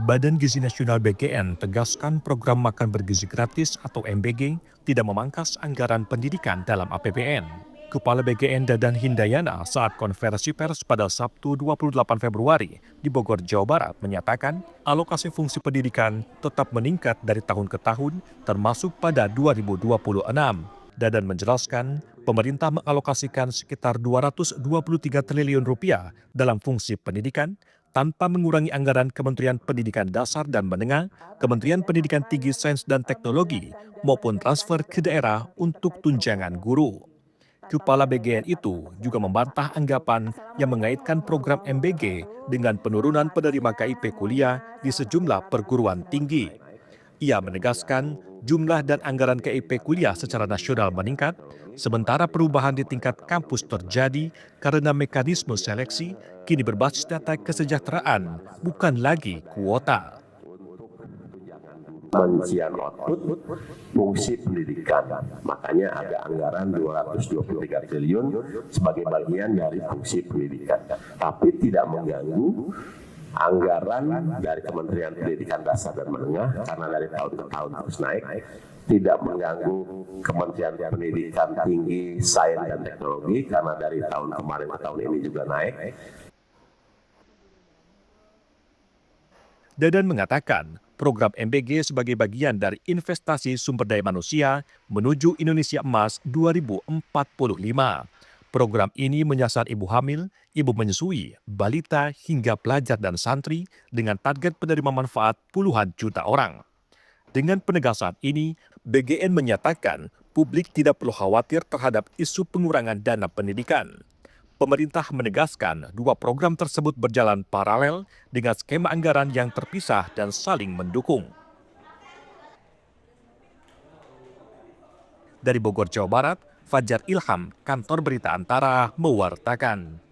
Badan Gizi Nasional BGN tegaskan program makan bergizi gratis atau MBG tidak memangkas anggaran pendidikan dalam APBN. Kepala BGN Dadan Hindayana saat konferensi pers pada Sabtu 28 Februari di Bogor, Jawa Barat menyatakan alokasi fungsi pendidikan tetap meningkat dari tahun ke tahun termasuk pada 2026. Dadan menjelaskan pemerintah mengalokasikan sekitar 223 triliun rupiah dalam fungsi pendidikan tanpa mengurangi anggaran Kementerian Pendidikan Dasar dan Menengah, Kementerian Pendidikan Tinggi Sains dan Teknologi, maupun transfer ke daerah untuk tunjangan guru. Kepala BGN itu juga membantah anggapan yang mengaitkan program MBG dengan penurunan penerima KIP kuliah di sejumlah perguruan tinggi. Ia menegaskan jumlah dan anggaran KIP kuliah secara nasional meningkat, sementara perubahan di tingkat kampus terjadi karena mekanisme seleksi kini berbasis data kesejahteraan, bukan lagi kuota. Pencapaian output fungsi pendidikan. Makanya ada anggaran 223 triliun sebagai bagian dari fungsi pendidikan. Tapi tidak mengganggu anggaran dari Kementerian Pendidikan Dasar dan Menengah karena dari tahun ke tahun terus naik. Tidak mengganggu Kementerian Pendidikan Tinggi, Sains dan Teknologi karena dari tahun kemarin ke tahun ini juga naik. Dadan mengatakan program MBG sebagai bagian dari investasi sumber daya manusia menuju Indonesia Emas 2045. Program ini menyasar ibu hamil, ibu menyusui, balita hingga pelajar dan santri dengan target penerima manfaat puluhan juta orang. Dengan penegasan ini, BGN menyatakan publik tidak perlu khawatir terhadap isu pengurangan dana pendidikan. Pemerintah menegaskan dua program tersebut berjalan paralel dengan skema anggaran yang terpisah dan saling mendukung. Dari Bogor, Jawa Barat, Fajar Ilham, Kantor Berita Antara, mewartakan.